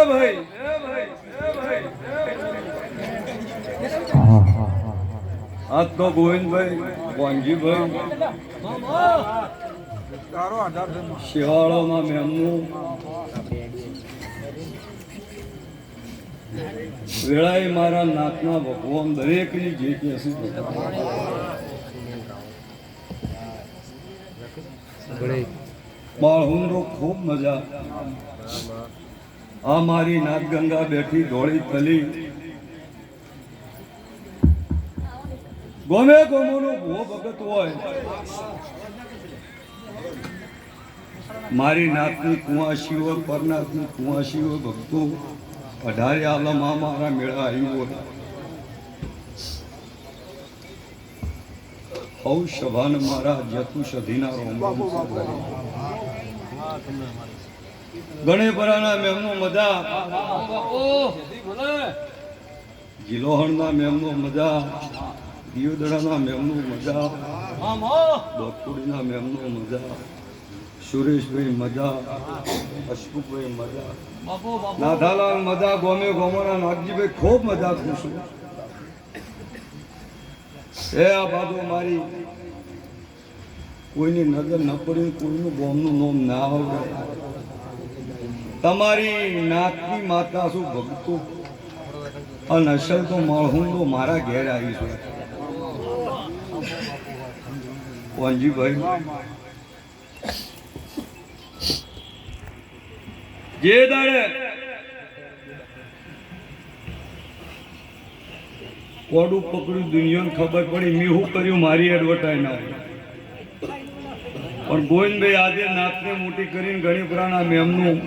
ભાઈ આ તો ગોવિંદભાઈ વાનજીભાઈ શિવાળામાં મેમનું વેળાએ મારા નાથના ભગવાન દરેકની જે કે બાળહુંડો ખૂબ મજા. આ મારી નાથ ગંગા બેઠી ધોળી તલી ગોમે ગોમોનો ભો ભગત હોય મારી નાથની કુંવાસી હોય પરનાથની કુંવાસી હોય ભક્તો 18 આલમમાં મારા મેળા આવ્યું હોય હૌ સભાન મારા જતુ સધીના રોમ ગણેપરાના મેમનો મજા ગિલોહણના મેમનો મજા દિયોદડાના મેમનો મજા બોતપુડીના મેમનો મજા સુરેશભાઈ મજા અશોકભાઈ મજા નાથાલાલ મજા ગોમે ગોમોના નાગજીભાઈ ખૂબ મજા ખુશું એ આ બાજુ મારી કોઈની નજર ન પડી કોઈનું ગોમનું નામ ના આવડે તમારી નાતની માતા શું ભગતું અને અસલ તો મળું તો મારા ઘેર આવી છે વાનજીભાઈ જે દાડે કોડું પકડ્યું દુનિયાને ખબર પડી મેં શું કર્યું મારી એડવર્ટાઈઝ ના પણ ગોવિંદભાઈ આજે નાતને મોટી કરીને ગણીપુરાના મેમનું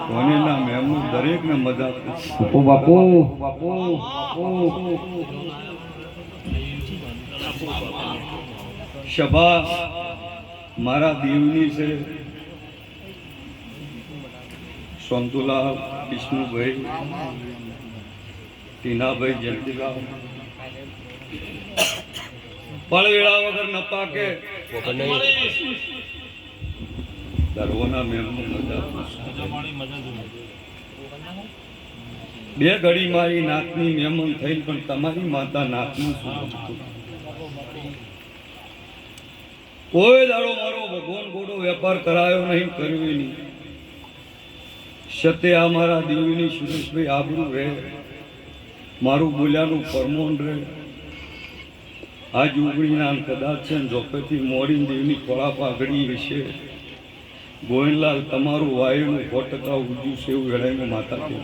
ધોનીના મેમનું દરેકને મજા બાપુ બાપુ સભા મારા દીવની છે સંતુલાલ વિષ્ણુભાઈ ટીનાભાઈ જયંતિલાલ પળવેળા વગર ન પાકે દરવાના મેમનું મજા બે ઘડી મારી નાતની મહેમાન થઈ પણ તમારી માતા નાતનું શું કોઈ દાડો મારો ભગવાન ગોડો વેપાર કરાયો નહીં કર્યો નહીં સત્ય આ મારા દીવની સુરેશભાઈ આબરૂ રહે મારું બોલ્યાનું પરમોન રહે આ ઉગડીના કદાચ છે ઝોપેથી મોડી દેવની ખોળા પાઘડી હશે ગોવિંદલાલ તમારું વાયુનું 100% ઉજ્યું છે એવું વેળાનું માતા કે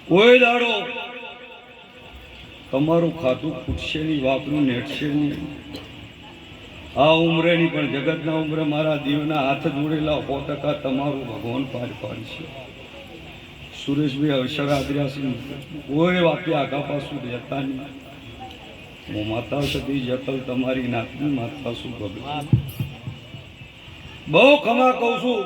કોઈ દાડો તમારું ખાતું ફૂટશે નહીં વાપરું નેટશે નહીં આ ઉંમરે નહીં પણ જગતના ઉંમરે મારા દેવના હાથ જોડેલા 100% તમારું ભગવાન પાર પાડશે સુરેશભાઈ અવસર આદર્યા કોઈ વાપી આગા પાછું રહેતા નહીં હું માતા સતી જતલ તમારી નાતની માતા શું ભગવાન બહુ ખમા કહું છું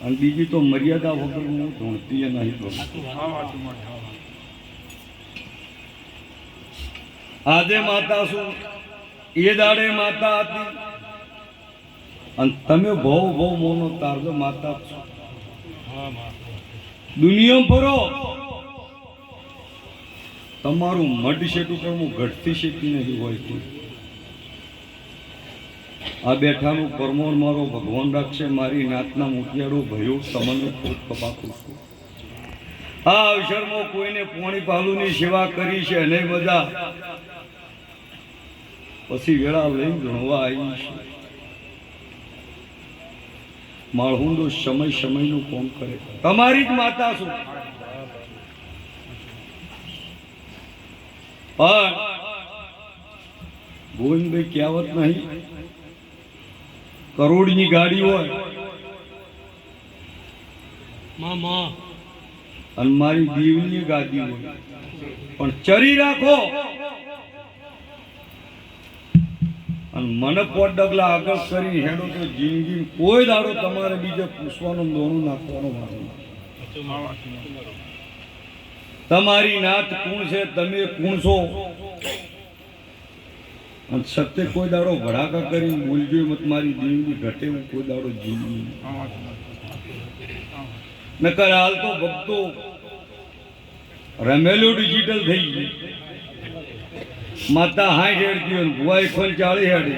અને બીજી તો મર્યાદા વગર હું ધૂણતી નહીં ભગતું આજે માતા શું એ દાડે માતા હતી અને તમે બહુ બહુ મોનો તારજો માતા છો દુનિયા ફરો તમારું મઢ શેટ ઉપર હું ઘટતી શેકી નહીં હોય આ બેઠાનું પરમોર મારો ભગવાન રાખશે મારી નાતના મોતિયાળો ભયો તમને ખૂબ કપાકું છું આ અવસરમાં કોઈને પોણી પાલુની સેવા કરી છે અને બધા પછી વેળા લઈને ગણવા આવી છે માળહુંડો સમય સમયનું કોમ કરે તમારી જ માતા છું પણ ગોવિંદભાઈ કહેવત નહીં કરોડની ગાડી હોય અને મારી દીવની ગાદી હોય પણ ચરી રાખો અને મને પોટ ડગલા આગળ કરી હેડો તો જિંદગી કોઈ દાડો તમારે બીજે પૂછવાનું દોણું નાખવાનું મારું તમારી નાત કોણ છે, તમે કોણ છો, અને સત્ય કોઈ દાડો ભડાકા કરીને બોલજો મત મારી દેવની ઘટે હું કોઈ દાડો જીવી નકર હાલ તો ભક્તો રમેલું ડિજિટલ થઈ ગયું. માતા 60 હેડતી હોય ભુવાઈ ખોલ 40 હેડે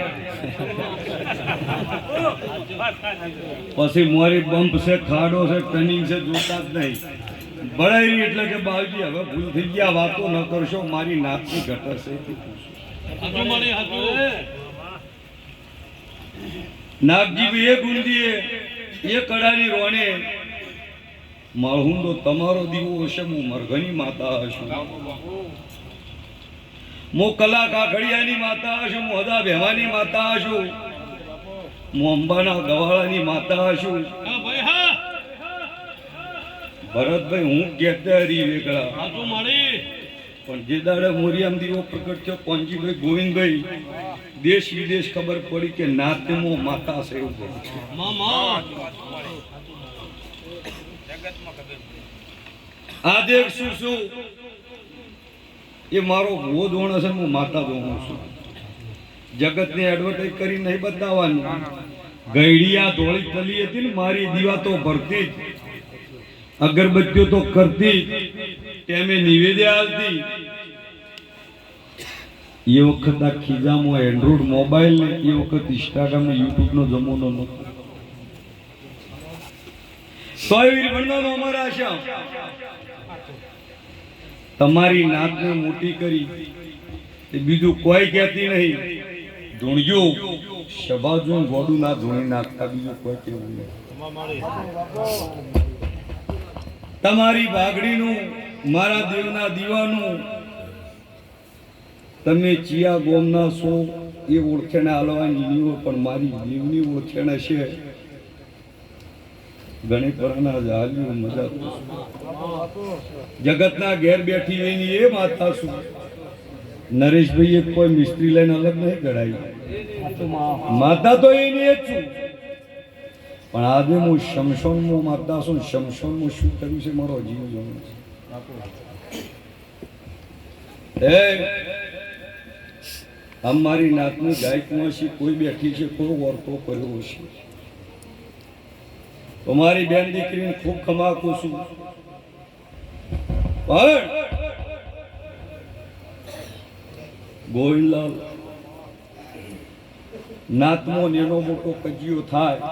પછી મોરી બમ્પ છે, ખાડો છે, ટર્નિંગ છે, જોતા જ નહીં ભળાઈ એટલે કે બાવજી હવે ભૂલ થઈ ગયા, વાતો ન કરશો, મારી નાતની ઘટશે. નાગજી એ ગુંદીએ એ કડાની રોણે માળહુંડો તમારો દીવો હશે, હું મરઘની માતા હશું, હું કલા કાખડિયાની માતા હશું, હું હદા ભેવાની માતા હશું, હું અંબાના ગવાળાની માતા હશું. ભરતભાઈ હું ગેટરી વેગળા પણ જે દાડે મોરિયામ દીવો પ્રગટ થયો પંજીભાઈ ગોવિંદભાઈ દેશ વિદેશ ખબર પડી કે નાતમો માતા છે એવું આજે શું શું એ મારો ભૂવો ધોણ હશે, હું માતા ધોણ છું. જગતને એડવર્ટાઈઝ કરી નહીં બતાવવાની. ગઈડિયા ધોળી તલી હતી ને મારી દીવા તો ભરતી જ, અગરબત્તીઓ તો કરતી, ટેમે નિવેદ્ય આલતી. એ વખત આ ખીજામાં એન્ડ્રોઈડ મોબાઈલ ને એ વખત ઇન્સ્ટાગ્રામ ને યુટ્યુબ નો જમાનો નહોતો. અમારા આશા તમારી નાતને મોટી કરી બીજું કોઈ કહેતી નહીં. ધૂણજો શબાજો ગોડું ના ધૂણી નાખતા બીજું કોઈ કેવું નહીં. તમારી ભાગડીનું મારા દેવના દીવાનું તમે ચિયા ગોમના છો એ ઓળખેણા હાલવાની નીવો પણ મારી દેવની ઓળખેણા છે. ઘણી પરના હાલ્યું મજા જગતના ઘેર બેઠી એની એ માતા છું. નરેશભાઈ કોઈ મિસ્ત્રી લઈને અલગ નહીં ગણાય, માતા તો એની એ જ છું. પણ આજે હું શમશોનમાં માતા છું. શમશોનમાં શું કર્યું છે મારો જીવ જવાનો છે. અમારી નાતની ગાયકમાં છે કોઈ બેઠી છે, કોઈ વર્તો કર્યો છે. તમારી બેન દીકરીને ખૂબ ખમાકું છું. પણ ગોવિંદલાલ નાતમો નેનો મોટો કજિયો થાય,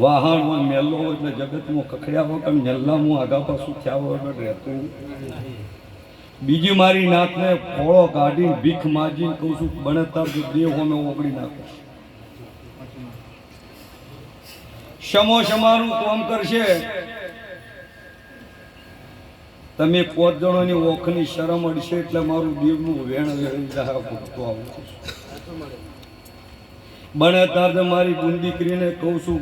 વાહણમાં મેલો હોય એટલે જગતમાં કખડ્યા વગર મેલ્લામાં આગા પાછું થયા વગર રહેતું. બીજી મારી નાતને ફોળો કાઢીને ભીખ માજીને કહું છું બનેતા દેવ અમે ઓગળી નાખો. શમો શમાનું કામ કરશે. તમે 5 જણોની ઓખની શરમ અડશે એટલે મારું દેવનું વેણ વેણી જાય ભૂખતો આવું છું. બને તાર મારી ગુણ દીકરીને કહું છું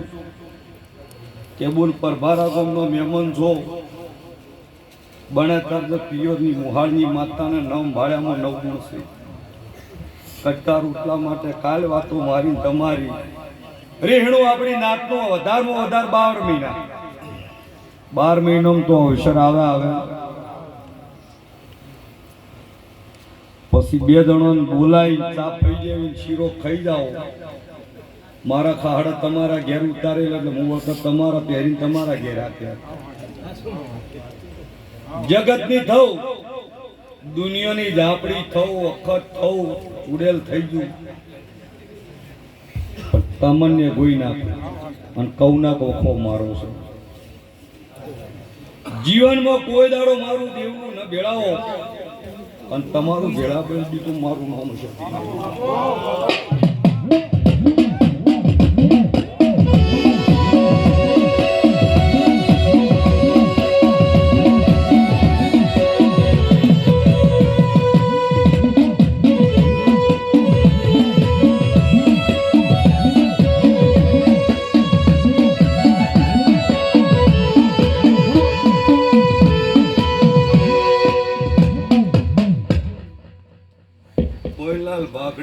કે બોલ પરભારા ગામનો મહેમાન છો. બને તાર પિયોરની મુહાળની માતાને નવ ભાડ્યામાં 9 ગુણ છે. કટકા રૂટલા માટે કાલ વાતો મારી તમારી રેહણું આપણી નાતનો વધારમાં વધારે 12 મહિના. 12 મહિનામાં તો અવસર આવે પછી 2 જણોને બોલાવી ચા પી જાય શીરો ખાઈ જાઓ. મારા ખાડા તમારા ઘેર ઉતારેલા એટલે હું વખત તમારા પહેરીને તમારા ઘેર આપ્યા. જગતની થવું, દુનિયાની ઝાપડી થવું, વખત થવું, ઉડેલ થઈ ગયું. તમને ગોઈ નાખો અને કૌના કોખો મારો છે. જીવનમાં કોઈ દાડો મારું દેવનું ન ભેળાવો અને તમારું ભેળા બેલ દીધું મારું નામ છે.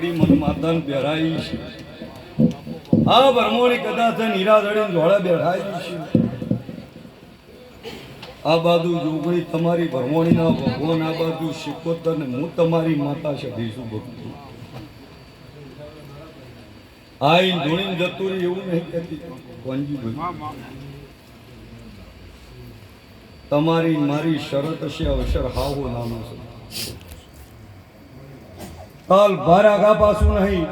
પાઘડી મન માતાને પહેરાઈ છે આ બ્રહ્મોની કદાચ નિરાધડી જોડે બેઠાઈ છે આ બાજુ જોગણી તમારી બ્રહ્મોણીના ભગવાન આ બાજુ શિકોતર ને હું તમારી માતા સધીશું ભક્તિ આઈ ધોણી જતું રહી એવું નહીં કહેતી કોંજીભાઈ તમારી મારી શરત છે અવસર હાવો નાનો છે કાલ બાર આગા પાછું નહીં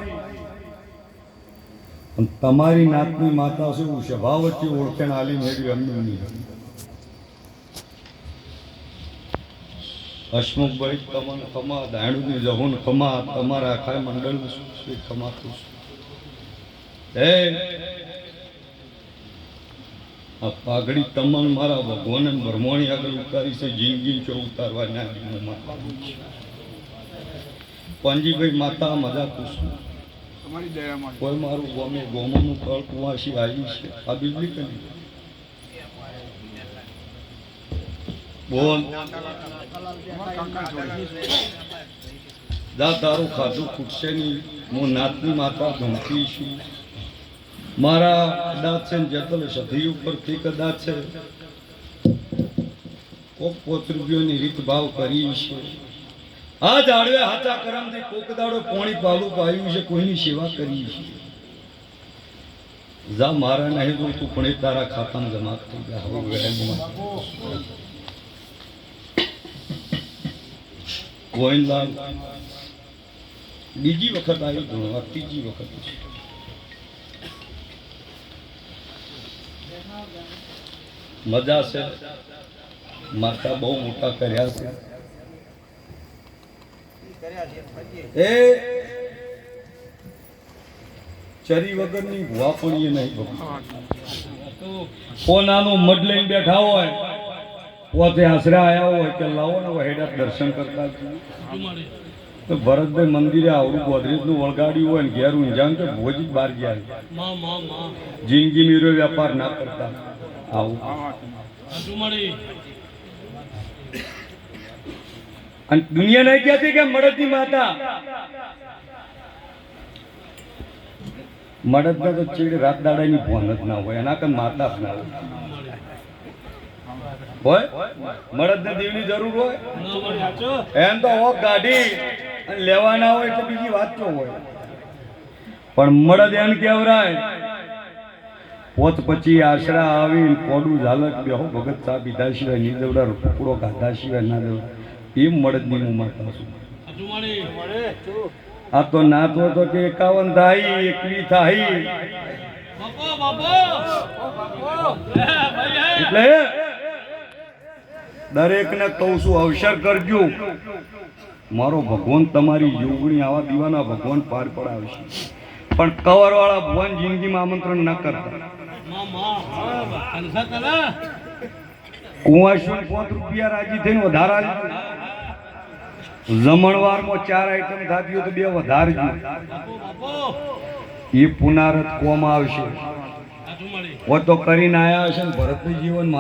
તમારી નાતની માતા છે હું સ્વભાવથી ઓળખેણ આલી મેળવી અમને નહીં હસમુખભાઈ તમને ખમા દાણુની જહુન ખમા તમારા આખા મંડળ ખમાતું હે આ પાઘડી તમને મારા ભગવાન બ્રહ્મણી આગળ ઉતારી છે જિંદગી ચો ઉતારવા ના પંજીભાઈ માતા મજા ખુશ કોઈ મારું ગમે ગોમાનું કળ કુવાસી આવી છે આ બીજલી કરી બોલ દા તારું ખાધું ખૂટશે નહીં હું નાતની માતા ધમકી છું મારા કદાચ છે જેતલ સધી ઉપરથી કદાચ છે કોક પોતરૂપિયોની રીત ભાવ કરી છે આ જાડવે હાચા કરમથી કોક દાડો પોણી પાલું પાયું છે કોઈની સેવા કરી છે જા મારા નહીં તો તું પણ તારા ખાતામાં જમા થઈ ગયા હવે વહેલમાં ગોવિંદલાલ બીજી વખત આવ્યો ધોળવા ત્રીજી વખત છે મજા છે માતા બહુ મોટા કર્યા છે એ ચરી વગરની ભૂવા પડીએ નહીં કોનાનું મઢ લઈને બેઠા હોય પોતે આશરા આવ્યા હોય કે લાવો ને હેડા દર્શન કરતા તો ભરતભાઈ મંદિરે આવડું ગોદરેજનું વળગાડ્યું હોય ને ઘેર ઊંઝાણ કે ભોજ જ બહાર ગયા જિંદગી મીરો વેપાર ના કરતા આવું અને દુનિયા નહીં કહેતી કે મળદની માતા મળદને તો ચીડ રાત દાડાની ભોન જ ના હોય એના કઈ માતા જ ના હોય મળદને દેવની જરૂર હોય એમ તો હોક ગાડી લેવાના હોય એટલે બીજી વાત તો હોય પણ મળદ એમ કેવરાય પોત પછી આશરા આવી કોડું ઝાલક બેહો ભગત સાહેબ પીધા સિવાય ની દેવડા ટુકડો ગાધા સિવાય ના દેવ એમ મળદની હું માતા છું આ તો નાતો તો કે 51 થાય 21 થાય એટલે દરેકને કહું છું અવસર કરજો મારો ભગવાન તમારી યોગણી આવા દીવાના ભગવાન પાર પડાવશે પણ કવર વાળા ભગવાન જિંદગીમાં આમંત્રણ ન કરતા કુંવાસી 5 રૂપિયા રાજી થઈને વધારા જમણવારમાં 4 આઈટમ થાતી હોય તો 2 વધારજો એ પુનારત કોમ આવશે ઓ તો કરીને આયા હશે ને ભરતનું જીવન